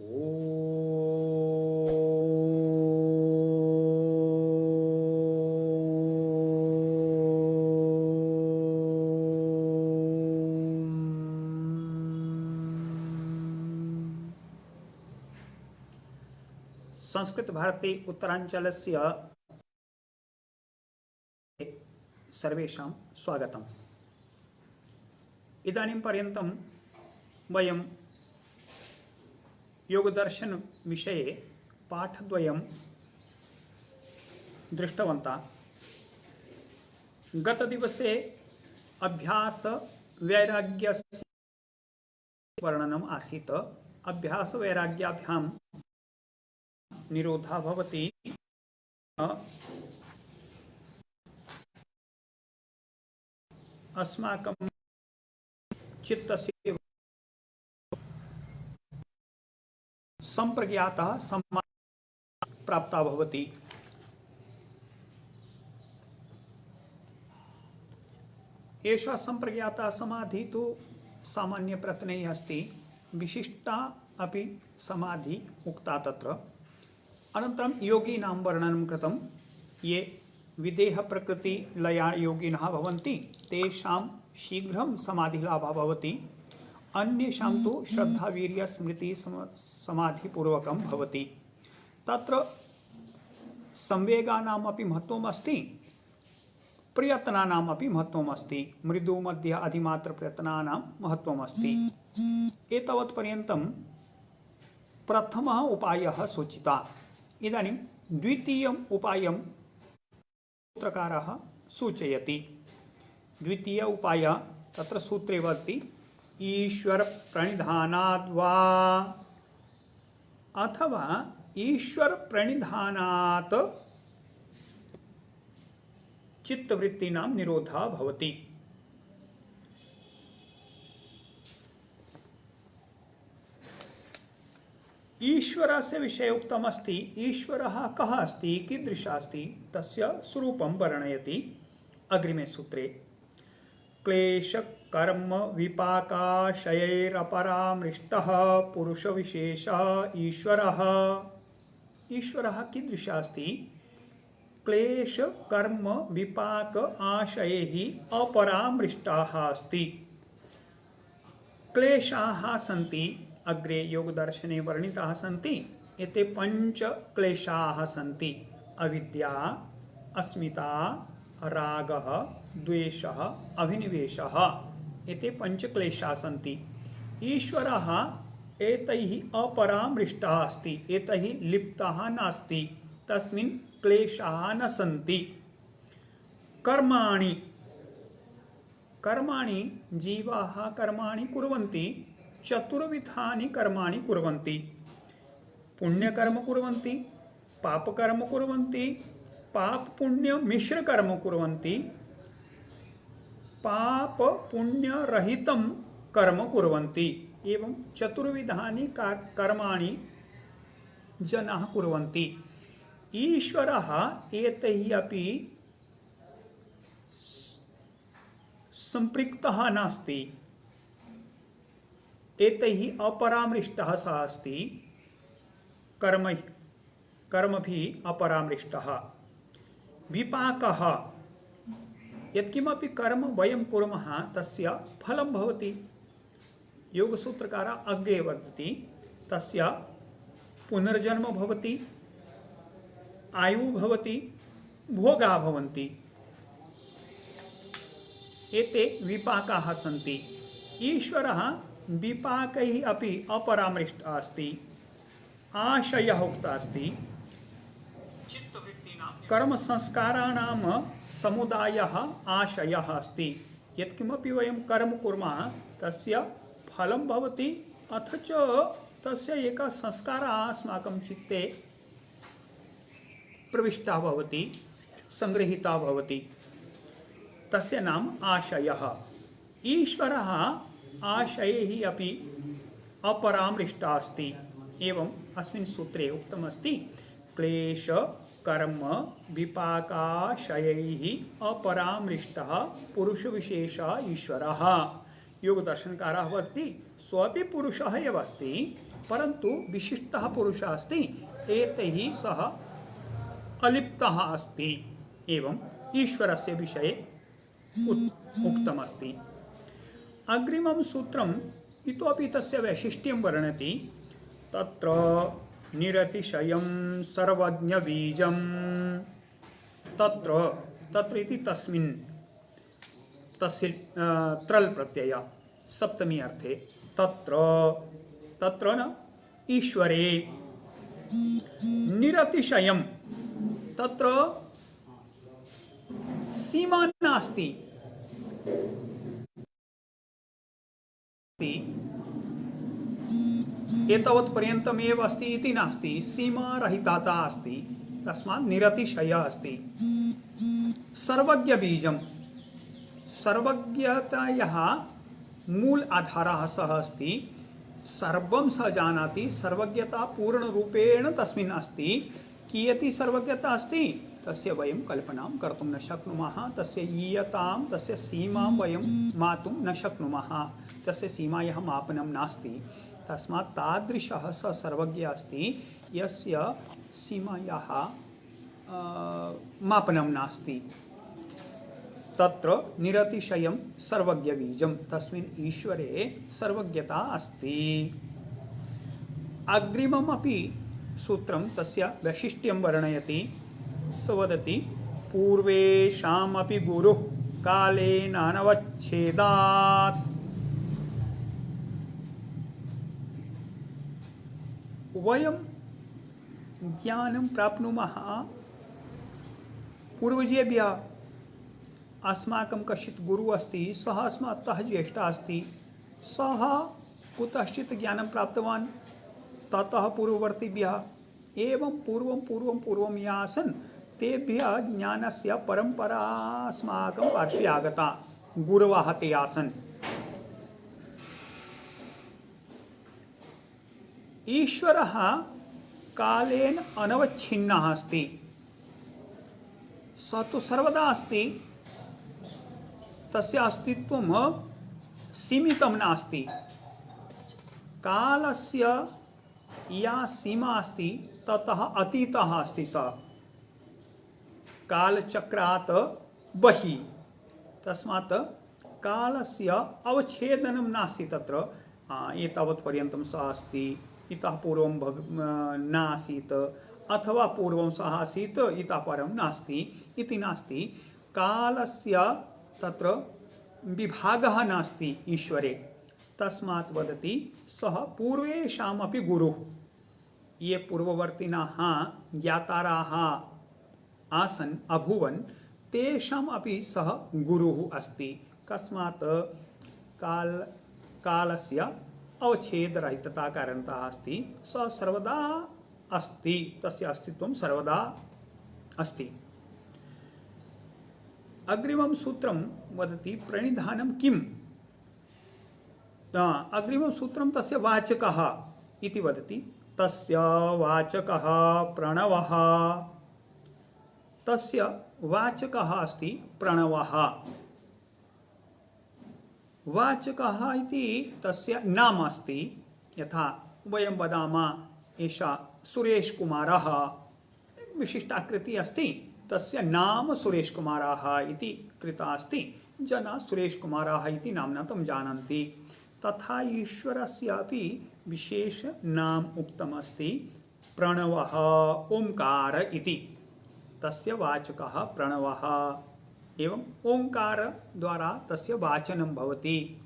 संस्कृत भारती उत्तरांचलस्य सर्वेषां स्वागतम्। इदानीं पर्यन्तं वयं योगदर्शन विषये पाठद्वयं दृष्टवन्तः। गतदिवसे अभ्यास वैराग्यस्य वर्णनम् आसीत्। अभ्यास वैराग्याभ्यां निरोधः भवति। अस्माकं चित्तस्य संप्रज्ञातः समाधिः प्राप्ता भवति। एषा संप्रज्ञाता समाधिः तु सामान्यप्रत्ययः अस्ति, विशिष्टा अपि समाधिः उक्ता तत्र। अनन्तरं योगिनां वर्णनं कृतं। ये विदेह प्रकृति लया योगिनः भवन्ति तेषां शीघ्रं समाधिलाभः भवति। अन्येषां तु श्रद्धा वीर्य स्मृति समाधिपूर्वकं भवति। तत्र संवेगानाम् अपि महत्त्वम् अस्ति, प्रयत्नानाम् अपि महत्त्वम् अस्ति। मृदु मध्य अधिमात्र प्रयत्नानां महत्त्वम् अस्ति। एतावत् पर्यन्तं प्रथमः उपायः सूचितः। इदानीं द्वितीयम् उपायं सूत्रकारः सूचयति। द्वितीय उपाय तत्र सूत्रे वर्ति ईश्वर प्रणिधानाद् वा अथवा ईश्वर प्रणिधानात् चित्तवृत्तीनां निरोधः भवति। ईश्वरस्य विषये उक्तमस्ति। ईश्वरः कः अस्ति, कीदृशः अस्ति, तस्य स्वरूपं वर्णयति अग्रिमे सूत्रे। क्लेश कर्म विपाकाशयैरपरामृष्टः पुरुषविशेषः ईश्वरः। ईश्वरः कीदृशः अस्ति? क्लेश कर्म विपाक आशयैः अपरामृष्टः अस्ति। क्लेशाः सन्ति, अग्रे योगदर्शने वर्णिताः सन्ति। एते पञ्च क्लेशाः सन्ति। अविद्या, अस्मिता, रागः, द्वेषः, अभिनिवेशः। एते पञ्च क्लेशाः सन्ति। ईश्वरः एतैः अपरामृष्टः अस्ति, एतैः लिप्तः नास्ति, तस्मिन् क्लेशाः न सन्ति। कर्माणि जीवाः कर्माणि कुर्वन्ति। चतुर्विधानि कर्माणि कुर्वन्ति। पुण्यकर्म कुर्वन्ति, पापकर्म कुर्वन्ति, पाप पुण्य मिश्र कर्म कुर्वन्ति, पाप पुण्य रहितं कर्म कुर्वन्ति। एवं चतुर्विधानि कर्माणि जनाः कुर्वन्ति। ईश्वरः एतैः अपि सम्पृक्तः नास्ति, एतैः अपरामृष्टः सः अस्ति। कर्मभिः अपरामृष्टः। विपाकः, यत्किमपि कर्म वयं कुर्मः तस्य फलं भवति। योगसूत्रकारः अग्रे वदति तस्य पुनर्जन्म भवति, आयुः भवति, भोगाः भवन्ति। एते विपाकाः सन्ति। ईश्वरः विपाकैः अपि अपरामृष्टः अस्ति। आशयः उक्तः अस्ति। कर्म संस्काराणां समुदायः आशयः अस्ति। यत्किमपि वयं कर्म कुर्मः तस्य फलं भवति, अथ च तस्य एकः संस्कारः अस्माकं चित्ते प्रविष्टः भवति, संगृहीतः भवति। तस्य नाम आशयः। ईश्वरः आशयैः अपि अपरामृष्टः अस्ति। एवं अस्मिन् सूत्रे उक्तमस्ति क्लेश कर्म विपाकाशयैः अपरामृष्टः पुरुषविशेषः ईश्वरः। योगदर्शनकारः वदति सोऽपि पुरुषः एव अस्ति, परन्तु विशिष्टः पुरुषः अस्ति, एतैः सह अलिप्तः अस्ति। एवं ईश्वरस्य विषये उक्तमस्ति। अग्रिमं सूत्रम् इतोपि तस्य वैशिष्ट्यं वर्णयति। तत्र निरतिशयं सर्वज्ञबीजं, तत्र इति तस्मिन्, तस्य त्रल प्रत्यय सप्तमी अर्थे, तत्र न ईश्वरे निरतिशयं, तत्र सीमा नास्ति, एतावत् पर्यन्तमेव अस्ति इति नास्ति, सीमा रहितता अस्ति, तस्मात् निरतिशय अस्ति। सर्वज्ञ बीजं, सर्वज्ञतायाः मूल आधारः सः अस्ति, सर्वं स जानाति, सर्वज्ञता पूर्णरूपेण तस्मिन् अस्ति। कियती सर्वज्ञता अस्ति तस्य वयं कल्पनां कर्तुं न शक्नुमः, तस्य ईयतां, तस्य सीमां वयं मातुं न शक्नुमः, तस्य सीमायाः मापनं नास्ति। तस्मात् तादृशः स सर्वज्ञ अस्ति यस्य सीमायाः मापनं नास्ति। तत्र निरतिशयं सर्वज्ञबीजं, तस्मिन् ईश्वरे सर्वज्ञता अस्ति। अग्रिममपि सूत्रं तस्य वैशिष्ट्यं वर्णयति। स वदति पूर्वेषामपि गुरुः कालेन अनवच्छेदात्। वयं ज्ञानं प्राप्नुमः पूर्वजेभ्यः। अस्माकं कश्चित् गुरुः अस्ति, सः अस्मात्तः ज्येष्ठः अस्ति, सः कुतश्चित् ज्ञानं प्राप्तवान् ततः पूर्ववर्तिभ्यः। एवं पूर्वं ये आसन् तेभ्यः ज्ञानस्य परम्परा अस्माकं पार्श्वे आगता, गुरवः ते आसन्। ईश्वरः कालेन अनवच्छिन्नः अस्ति, स तु सर्वदा अस्ति, तस्य अस्तित्वं सीमितं नास्ति। कालस्य या सीमा अस्ति ततः अतीतः अस्ति सः, कालचक्रात् बहिः। तस्मात् कालस्य अवच्छेदनं नास्ति तत्र। एतावत् पर्यन्तं सः अस्ति, इतः पूर्वं न आसीत्, अथवा पूर्वं सः आसीत् इतः परं नास्ति इति नास्ति। कालस्य तत्र विभागः नास्ति ईश्वरे। तस्मात् वदति सः पूर्वेषामपि गुरुः। ये पूर्ववर्तिनः ज्ञाताराः आसन् अभूवन्, तेषाम् अपि सः गुरुः अस्ति। कस्मात् कालस्य अवच्छेदरहितता कारणतः अस्ति, सः सर्वदा अस्ति, तस्य अस्तित्वं सर्वदा अस्ति। अग्रिमं सूत्रं वदति प्रणिधानं किम्। अग्रिमं सूत्रं तस्य वाचकः इति वदति। तस्य वाचकः प्रणवः, तस्य वाचकः अस्ति प्रणवः। वाचकः इति तस्य नाम अस्ति। यथा वयं वदामः एषः सुरेशकुमारः, विशिष्टाकृतिः अस्ति, तस्य नाम सुरेशकुमारः इति कृता अस्ति। जनाः सुरेशकुमारः इति नाम्ना तं जानन्ति। तथा ईश्वरस्यापि विशेष नाम उक्तमस्ति, प्रणवः, ओंकार इति। तस्य वाचकः प्रणवः। एवं ओंकार द्वारा तस्य वाचनं भवति।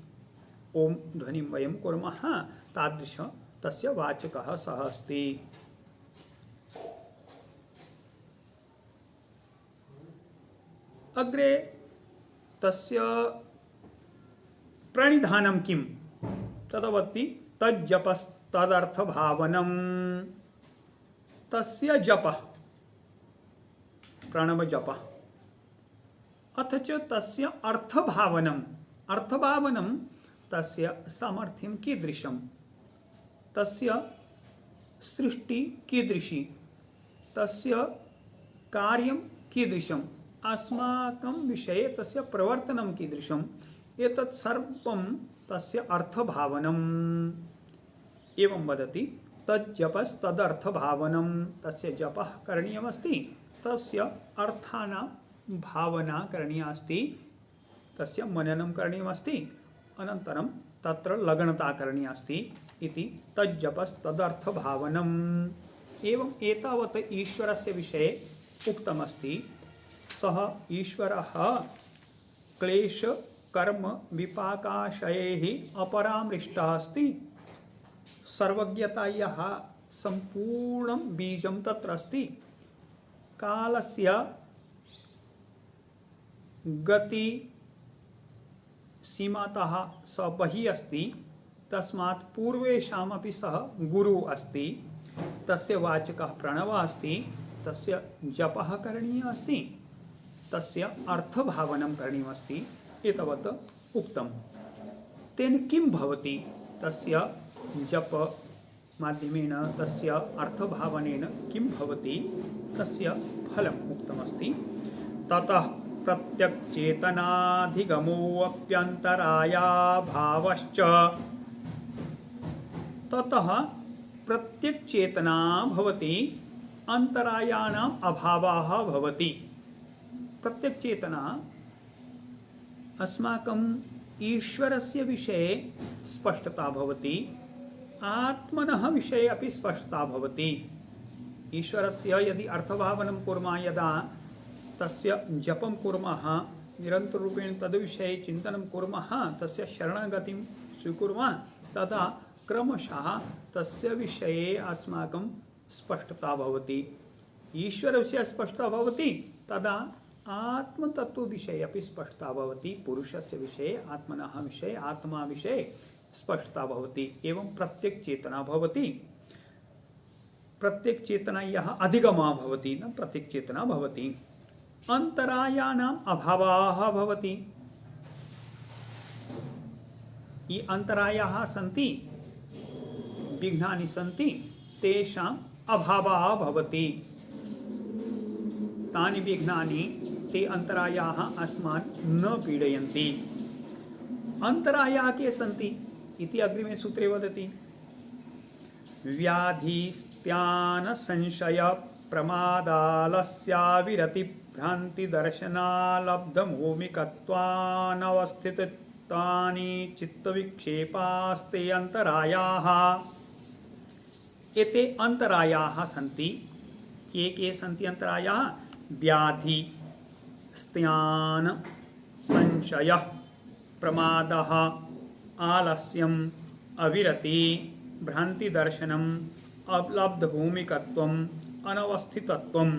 ओम ध्वनिं वयं कुर्मः, तादृश तस्य वाचकः सः अस्ति। अग्रे तस्य प्रणिधानं किम् तदवति तज्जपस्तदर्थभावनं। तस्य जपः प्रणवजपः, अथ च तस्य अर्थभावनम्। अर्थभावनं तस्य सामर्थ्यं कीदृशं, तस्य सृष्टि कीदृशी, तस्य कार्यं कीदृशम्, अस्माकं विषये तस्य प्रवर्तनं कीदृशम्, एतत् सर्वं तस्य अर्थभावनम् एवं वदति। तज्जपस्तदर्थभावनं, तस्य जपः करणीयमस्ति, तस्य अर्थानां भावना करणीया अस्ति, तस्य मननं करणीयमस्ति, अनन्तरं तत्र लग्नता करणीया अस्ति इति तज्जपस्तदर्थभावनम्। एवं एतावत् ईश्वरस्य विषये उक्तमस्ति। सः ईश्वरः क्लेश कर्म विपाकाशयैः अपरामृष्टः अस्ति। सर्वज्ञतायाः सम्पूर्णं बीजं तत्र अस्ति। कालस्य गति सीमातः स बहिः अस्ति, तस्मात् पूर्वेषामपि सः गुरुः अस्ति। तस्य वाचकः प्रणवः अस्ति, तस्य जपः करणीयः अस्ति, तस्य अर्थभावनं करणीयमस्ति। एतावत् उक्तं। तेन किं भवति? तस्य जप माध्यमेन, तस्य अर्थभावनेन किं भवति? तस्य फलम् उक्तमस्ति। ततः प्रत्यक्चेतनाधिगमोऽप्यन्तरायाभावश्च। ततः प्रत्यक्चेतना भवति, अंतरायाणाम् अभावः भवति। प्रत्यक्चेतना अस्माकं ईश्वरस्य विषये स्पष्टता भवति, आत्मनः विषये अपि स्पष्टता भवति। ईश्वरस्य यदि अर्थभावनं कुर्मः, यदा तस्य जपं कुर्मः, निरन्तररूपेण तद्विषये चिन्तनं कुर्मः, तस्य शरणगतिं स्वीकुर्मः, तदा क्रमशः तस्य विषये अस्माकं स्पष्टता भवति। ईश्वरस्य स्पष्टता भवति, तदा आत्मतत्त्वविषये अपि स्पष्टता भवति। पुरुषस्य विषये, आत्मनः विषये, आत्मा विषये स्पष्टता भवति। एवं प्रत्यक्चेतना भवति। प्रत्यक्चेतनायाः अधिगमः भवति, न प्रत्यक्चेतना भवति। अंतरायाणाम् अभावः भवति। ये अंतरायाः सन्ति, विघ्नानि सन्ति, तेषाम् अभावः भवति। तानि विघ्नानि, ते अंतरायाः अस्मान् न पीडयन्ति। अंतरायाः के सन्ति इति अग्रिमे सूत्रे वदति। व्याधिस्त्यान संशय प्रमादालस्याविरति भ्रांति दर्शनालब्धभूमिकत्वानवस्थितानि चित्तविक्षेपास्ते अंतरायाः। एते अंतरायाः सन्ति। के सन्ति अंतरायाः? व्याधि, स्त्यान, संशय, प्रमादः, आलस्यम्, अविरति, भ्रांति दर्शनम्, अलब्धभूमिकत्वम्, अनवस्थितत्वम्।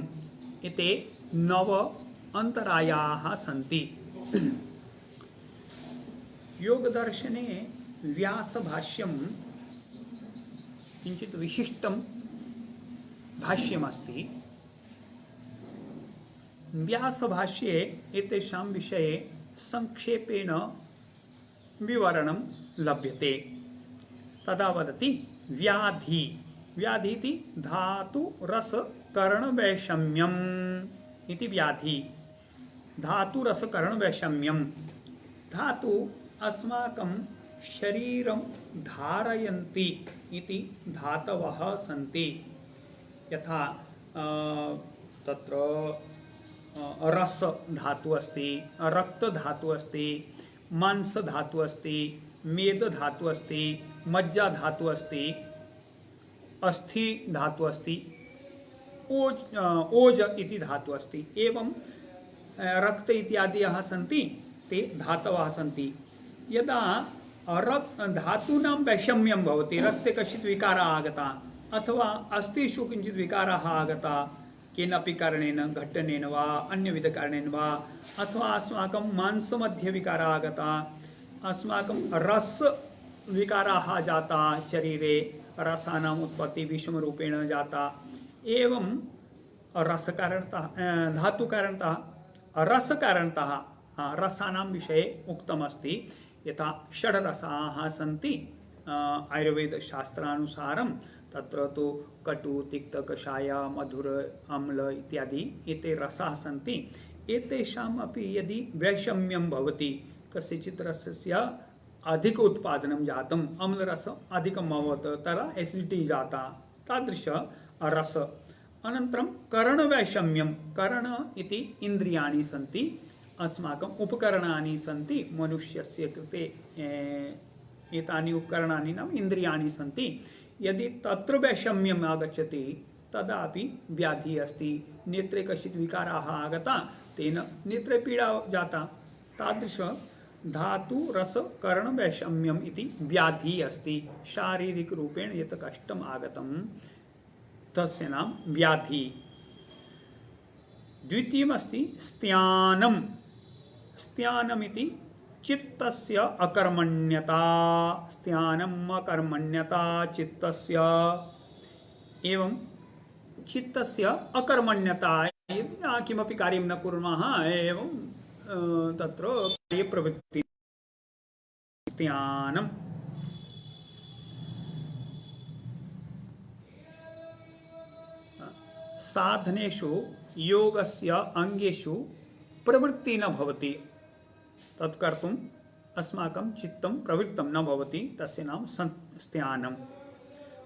एते 9 अंतरायाः सन्ति। योगदर्शने व्यासभाष्यं किञ्चित् विशिष्टं भाष्यमस्ति। व्यासभाष्ये एतेषां विषये संक्षेपेण विवरणं लभ्यते। तदा वदति व्याधि। व्याधि इति धातु रस कर्ण वैषम्यम् इति व्याधि। धातु रस कर्ण वैषम्यम्। धातु अस्माकं शरीरं धारयन्ति इति धातवः सन्ति। यथा तत्र रस धातु अस्ति, रक्त धातु अस्ति, मांस धातु अस्ति, मेद धातु अस्ति, मज्जा धातु अस्ति, अस्थि धातु अस्ति, ओज इति धातु अस्ति। एवं रक्त इत्यादयः सन्ति, ते धातवः सन्ति। यदा धातूनां वैषम्यं भवति, रक्ते कश्चित् विकारः आगता अथवा अस्थिषु किञ्चित् विकारः आगता, केनापि कारणेन, घट्टनेन वा अन्यविधकारणेन वा, अथवा अस्माकं मांसमध्ये विकारः आगता, अस्माकं रस विकाराः जाता, शरीरे रसानाम् उत्पत्ति विषमरूपेण जाता। एवं रसकारणतः, धातुकारणतः, रसकारणतः रसानां विषये उक्तमस्ति। यथा षड्रसाः सन्ति आयुर्वेदशास्त्रानुसारं। तत्र तु कटु, तिक्त, कषाय, मधुर, अम्ल इत्यादि एते रसाः सन्ति। एतेषाम् अपि यदि वैषम्यं भवति, कस्यचित् रसस्य अधिक उत्पादनं जातम्, अम्लरसम् अधिकम् अभवत्, तदा एसिडिटी जाता, तादृश रस। अनन्तरं करणवैषम्यं, करण इति इन्द्रियाणि सन्ति, अस्माकम् उपकरणानि सन्ति मनुष्यस्य कृते, एतानि उपकरणानि नाम इन्द्रियाणि सन्ति। यदि तत्र वैषम्यम् आगच्छति तदापि व्याधिः अस्ति। नेत्रे कश्चित् विकाराः आगता, तेन नेत्रे पीडा जाता, तादृश धातु रस कर्ण वैषम्यम् इति व्याधिः अस्ति। शारीरिक रूपेण यत् कष्टम् आगतं तस्य नाम व्याधि। द्वितीयमस्ति स्त्यानं। स्त्यानमिति चित्तस्य अकर्मण्यता, स्त्यानम् अकर्मण्यता चित्तस्य। एवं चित्तस्य अकर्मण्यता, किमपि कार्यं न कुर्मः एवं तत्र कार्यप्रवृत्ति, स्त्यानम्। साधनेषु योगस्य अंगेषु प्रवृत्ति न भवति, तत्कर्तुम् अस्माकं चित्तं प्रवृत्तं न भवति, तस्य नाम स्त्यानं।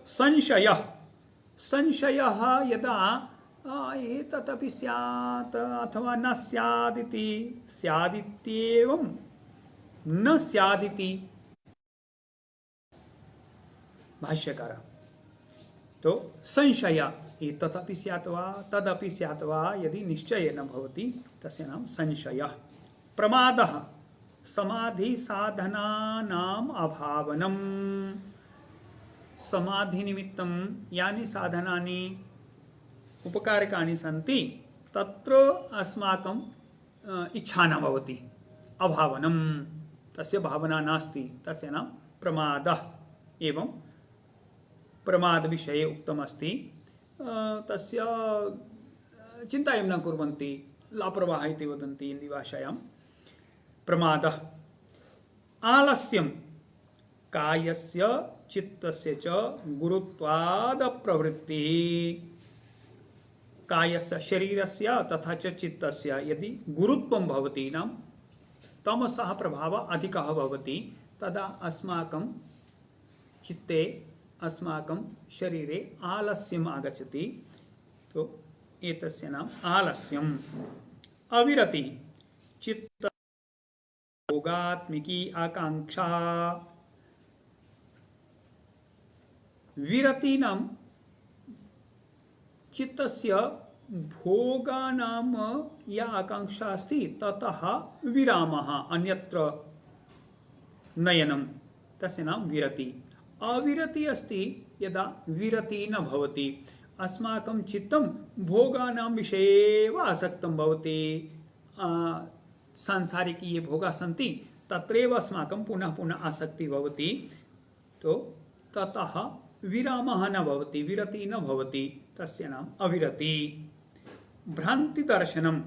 संशयः, संशयः यदा एतदपि स्यात् अथवा न स्यादिति, स्यादित्येवं न स्यादिति भाष्यकार। तो संशय एतदपि स्यात् वा तदपि स्यात् वा यदि निश्चयेन भवति तस्य नाम संशयः। प्रमादः, समाधि साधनानाम् अभावनम्। समाधि निमित्तं यानि साधनानि उपकारकाणि सन्ति तत्र अस्माकं इच्छा न भवति, अभावनं, तस्य भावना नास्ति, तस्य नाम प्रमादः। एवं प्रमाद विषये उक्तमस्ति, तस्य चिन्तां न कुर्वन्ति, लापरवाह इति वदन्ति हिन्दी भाषायां। प्रमादः। आलस्यं, कायस्य चित्तस्य च गुरुत्वाद प्रवृत्तिः। कायस्य शरीरस्य तथा च चित्तस्य यदि गुरुत्वं भवति, नाम तमसः प्रभावः अधिकः भवति, तदा अस्माकं चित्ते अस्माकं शरीरे आलस्यम् आगच्छति। तो एतस्य नाम आलस्यम्। अविरति, चित्त भोगात्मिकी आकांक्षा। विरति नाम चित्तस्य भोगानाम या आकांक्षा अस्ति ततः विरामः, अन्यत्र नयनं, तस्य नाम विरति। अविरति अस्ति यदा विरति न भवति, अस्माकं चित्तं भोगानां विषये एव आसक्तं भवति। सांसारिक ये भोगा सन्ति तत्रैव अस्माकं पुनः पुनः आसक्ति भवति, तो ततः विरामः न भवति, विरति न भवति, तस्य नाम अविरति। भ्रांति दर्शनम,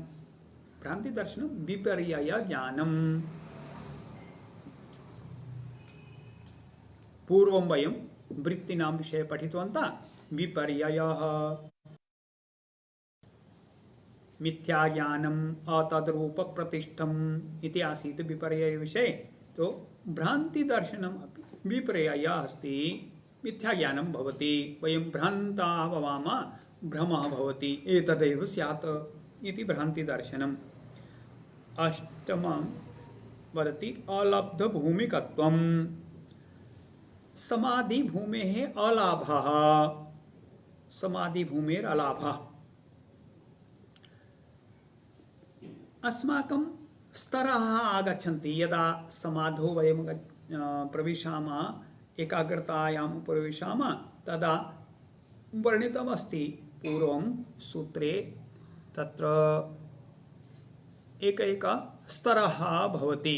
भ्रांति दर्शनम विपर्यय ज्ञानम। पूर्वं वयं वृत्तीनां विषये पठितवन्तः। विपर्ययः मिथ्या ज्ञानम अतद्रूप प्रतिष्ठम इति आसीत् विपर्यय विषये। तो भ्रांति दर्शनम विपर्ययः अस्ति, मिथ्या ज्ञानं भवति, वयं भ्रान्ताः भवामः, भ्रमः भवति, एतदेव स्यात् इति भ्रांति दर्शनम्। अष्टमं वदति अलब्ध भूमिकत्वम्। समाधि भूमेः अलाभः, समाधि भूमेर अलाभः। अस्माकं स्तराः आगच्छन्ति, यदा समाधौ वयं प्रविशामः, एकाग्रतायाम् उपविशामः, तदा वर्णितमस्ति पूर्वं सूत्रे, तत्र एक स्तरः भवति।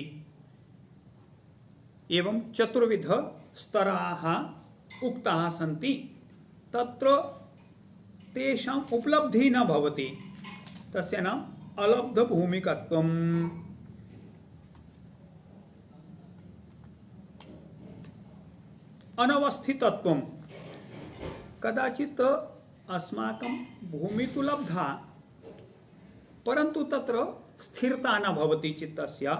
एवं चतुर्विध स्तराः उक्ताः सन्ति, तत्र तेषाम् उपलब्धिः न भवति, तस्य नाम अलब्ध भूमिकत्वम्। अनवस्थितत्वम्, कदाचित् अस्माकं भूमिः तु लब्धा, परन्तु तत्र स्थिरता न भवति चित्तस्य,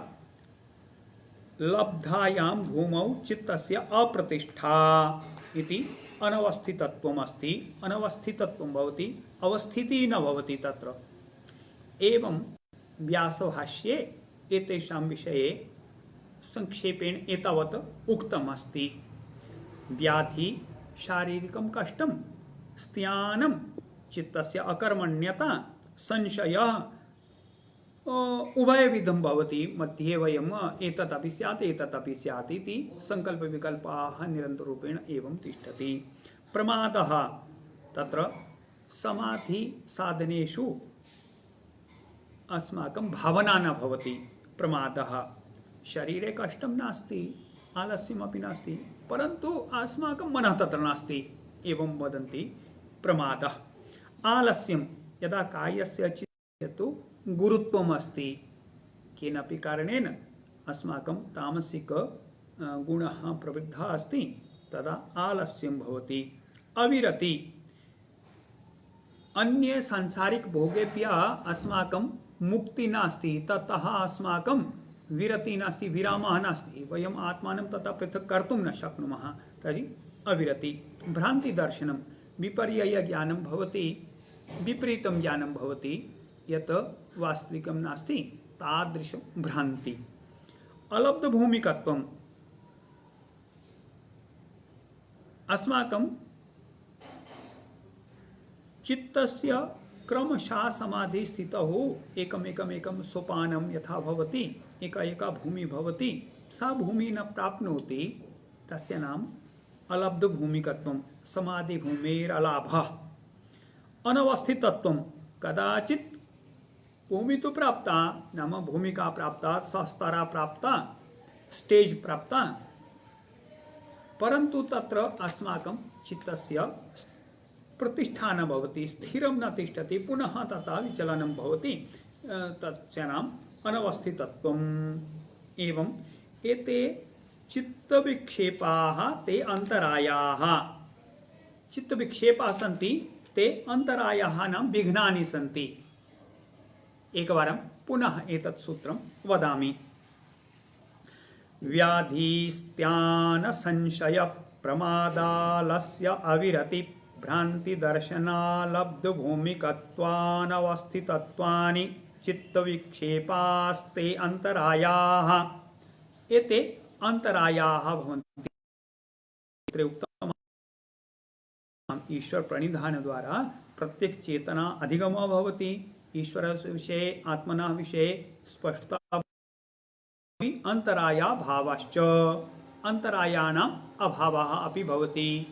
लब्धायां भूमौ चित्तस्य अप्रतिष्ठा इति अनवस्थितत्वम् अस्ति। अनवस्थितत्वं भवति, अवस्थितिः न भवति तत्र। एवं व्यासभाष्ये एतेषां विषये संक्षेपेण एतावत् उक्तम् अस्ति। व्याधि शारीरिकं कष्टं, स्त्यानं, चित्तस्य अकर्मण्यता, संशयः उभयविधं भवति। मध्ये वयम् एतदपि स्यात् एतदपि स्यात् इति सङ्कल्पविकल्पाः निरन्तररूपेण एवं तिष्ठति। प्रमादः तत्र समाधिसाधनेषु अस्माकं भावना न भवति। प्रमादः शरीरे कष्टं नास्ति, आलस्यमपि नास्ति, परन्तु अस्माकं मनः तत्र नास्ति, एवं वदन्ति प्रमादः। आलस्यं यदा कायस्य चित्तस्य तु गुरुत्वम् अस्ति, केनापि कारणेन अस्माकं तामसिक गुणः प्रवृद्धः अस्ति, तदा आलस्यं भवति। अविरति अन्य सांसारिक भोगेभ्यः अस्माकं मुक्ति नास्ति, ततः अस्माकं विरति नास्ति, विरामः नास्ति, वयम् आत्मानं तथा पृथक् कर्तुं न शक्नुमः, तर्हि अविरति। भ्रान्तिदर्शनं विपर्यय ज्ञानं भवति, विपरीतं ज्ञानं भवति, यत् वास्तविकं नास्ति, तादृशं भ्रान्ति। अलब्धभूमिकत्वम् अस्माकं चित्तस्य क्रमशः समाधि स्थितौ एकमेकं सोपानं यथा भवति, एका भूमि भवति, सा भूमि न प्राप्नोति, तस्य नाम अलब्धभूमिकत्वं, समाधिभूमेरलाभः। अनवस्थितत्वं कदाचित् भूमि तो प्राप्ता, नाम भूमिका प्राप्ता, सस्तरा प्राप्ता, स्टेज प्राप्ता, परन्तु तत्र अस्माकं चित्तस्य प्रतिष्ठा न भवति, स्थिरं न तिष्ठति, पुनः तथा विचलनं भवति, तस्य नाम अनवस्थितत्वम्। एवं एते चित्तविक्षेपाः ते अन्तरायाः। चित्तविक्षेपाः सन्ति, ते अन्तरायाः नाम विघ्नानि सन्ति। एकवारं पुनः एतत् सूत्रं वदामि। व्याधिस्त्यान संशय प्रमादालस्य अविरति भ्रान्तिदर्शनालब्धभूमिकत्वानवस्थितत्वानि चित्तविक्षेपास्ते अन्तरायाः। एते अन्तरायाः भवन्ति। ईश्वर प्रणिधान द्वारा प्रत्येक चेतना अधिगमः भवति। ईश्वरस्य विषये, आत्मनः विषये स्पष्टता। अंतराया भावाश्च, अंतरायानाम् अभावः अपि भवति।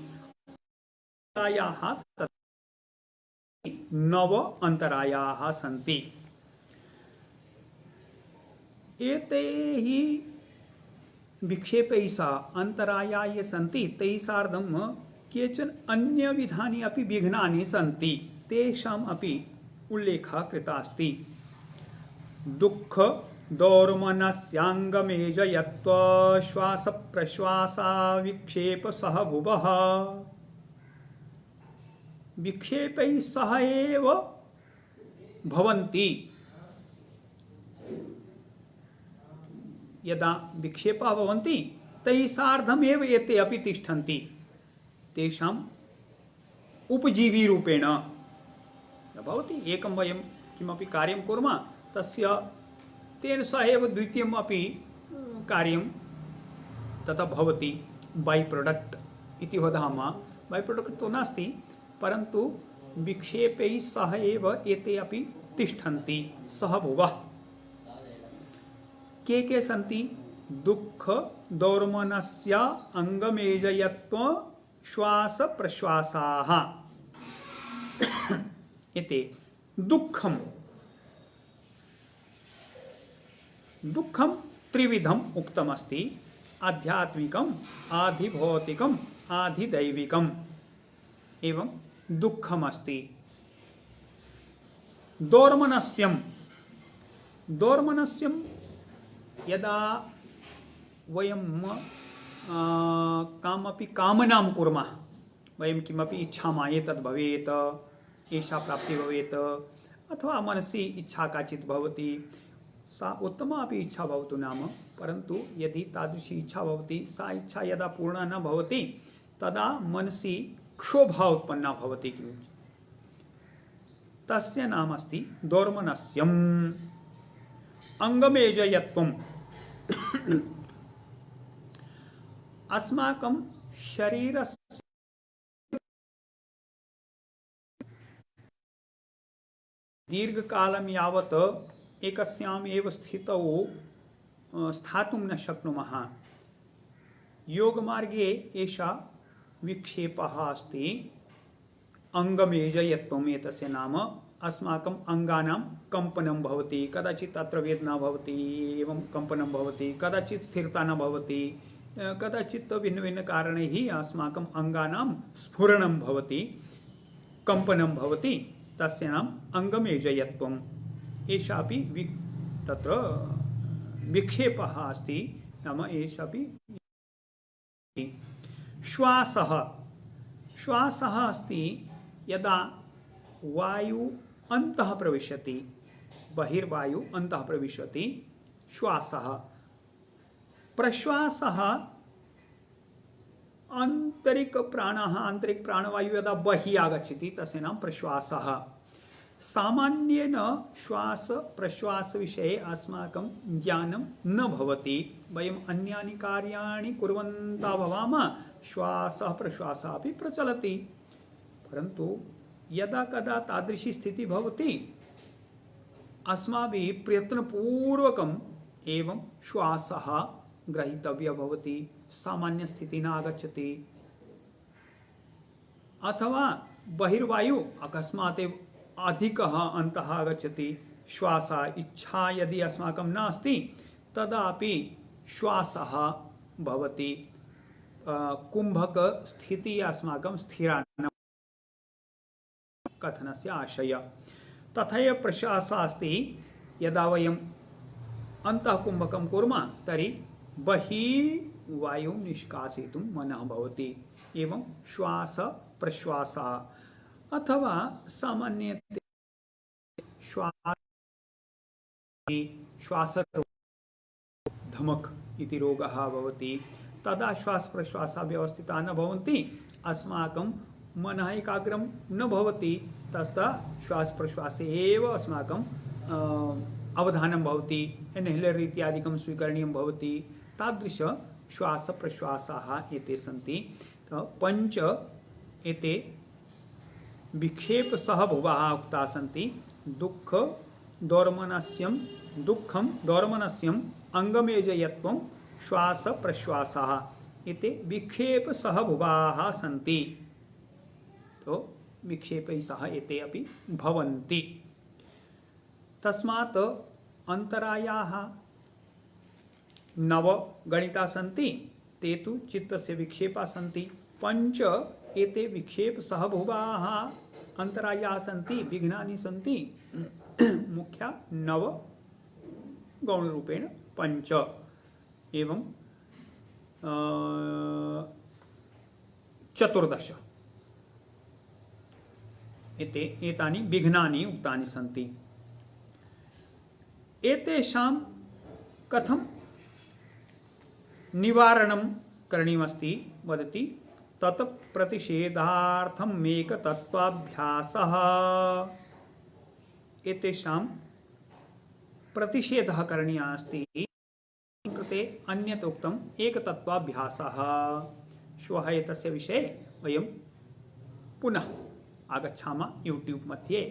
अंतरायाः नव अंतरायाः सन्ति। एते हि विक्षेपैः सह अंतराया ये सन्ति, तैः सार्धं केचन अन्यविधानि अपि विघ्नानि सन्ति, तेषाम् अपि उल्लेखः कृतः अस्ति। दुःख दौर्मनस्यांगमेजयत्व श्वास प्रश्वासा विक्षेप सह भुवः। विक्षेपैः सह एव भवन्ति। यदा विक्षेपाः भवन्ति, तैः सार्धमेव एते अपि तिष्ठन्ति। तेषाम् उपजीवीरूपेण भवति। एकं वयं किमपि कार्यं कुर्मः, तस्य तेन सह एव द्वितीयम् अपि कार्यं तथा भवति। बै प्रोडक्ट इति वदामः। बै प्रोडक्ट तो नास्ति, परन्तु विक्षेपैः सह एव एते अपि तिष्ठन्ति। सह भुवः के सन्ति? दुःख दौर्मनस्य अंगमेजयत्व श्वास प्रश्वासाः। एते दुःखं त्रिविधम् उक्तमस्ति। आध्यात्मिकम्, आधिभौतिकम्, आधिदैविकम्। एवं दुःखमस्ति। दौर्मनस्यं यदा वयं कामपि कामनां कुर्मः, वयं किमपि इच्छामः, एतद् भवेत्, एषा प्राप्तिः भवेत्, अथवा मनसि इच्छा काचित् भवति, सा उत्तमा अपि इच्छा भवतु नाम, परन्तु यदि तादृशी इच्छा भवति, सा इच्छा यदा पूर्णा न भवति तदा मनसि क्षोभा उत्पन्ना भवति। किं तस्य नाम अस्ति दोर्मनस्यम्। अंगमेजयत्वम्। अस्माकं शरीरस्य दीर्घकालं यावत् एकस्याम् एव स्थितौ स्थातुं न शक्नुमः। योगमार्गे एषा विक्षेपः अस्ति। अंगमेजयत्वम् एतस्य नाम। अस्माकम् अंगानां कंपनं भवति, कदाचित् अत्र वेदना भवति, एवं कंपनं भवति, कदाचित् स्थिरता न भवति, कदाचित् भिन्नभिन्नकारणैः अस्माकम् अंगानां स्फुरणं भवति, कंपनं भवति। तस्य नाम अंगमेजयत्वम्। एषापि तत्र विक्षेपः अस्ति, नाम एषापि। श्वासः। श्वासः अस्ति यदा वायु अन्तः प्रविशति, बहिर्वायु अन्तः प्रविशति, श्वासः। प्रश्वासः आंतरिक प्राणः, आंतरिक प्राणवायु यदा बहिः आगच्छति तस्य नाम प्रश्वासः। सामान्येन श्वास प्रश्वास विषये अस्माकं ज्ञानं न भवति। वयम् अन्यानि कार्याणि कुर्वन्तः भवामः, श्वासः प्रश्वासः अपि प्रचलति, परन्तु यदा कदा तादृशी स्थितिः भवति, अस्माभिः प्रयत्नपूर्वकम् एवं श्वासः ग्रहीतव्यः भवति, सामान्य स्थितिः न आगच्छति। अथवा बहिर्वायु अकस्मात् एव अधिकः अन्तः आगच्छति, श्वासः इच्छा यदि अस्माकं नास्ति तदापि श्वासः भवति। कुम्भक स्थितिः अस्माकं स्थिरा न, कथनस्य आशय। तथैव प्रश्वासः अस्ति, यदा वयम् अन्तः कुम्भकं कुर्मः तर्हि बहिः वायुं निष्कासयितुं मनः भवति। एवं श्वास प्रश्वासः। अथवा सामान्यतया श्वास धमक इति रोगः भवति, तदा श्वास प्रश्वासः व्यवस्थिताः न भवन्ति, अस्माकं मनः एकाग्रं न भवति, तथा श्वास प्रश्वासे एव अस्माकं अवधानं भवति, इन्हेलर् इत्यादिकं स्वीकरणीयं भवति। तादृश श्वास प्रश्वासाः एते सन्ति। पञ्च एते विक्षेपसहभुवाः उक्ताः सन्ति। दुःखं दोर्मनस्यम् अंगमेजयत्वं श्वास प्रश्वासाः एते विक्षेपसहभुवाः सन्ति। तो विक्षेपैः सह एते अपि भवन्ति। तस्मात् अन्तरायाः 9 गणिताः सन्ति, ते तु चित्तस्य विक्षेपाः सन्ति। 5 एते विक्षेपसहभुवाः अन्तरायाः सन्ति, विघ्नानि सन्ति। मुख्या 9, गौणरूपेण 5, एवं 14 एतानि विघ्नानि उक्तानि सन्ति। एतेषां कथं निवारणं करणीयमस्ति वदति। तत् प्रतिषेधार्थम् एकतत्त्वाभ्यासः। एतेषां प्रतिषेधः करणीयः अस्ति। कृते अन्यत् उक्तम् एकतत्त्वाभ्यासः। श्वः एतस्य विषये वयं पुनः आगच्छामः YouTube मध्ये।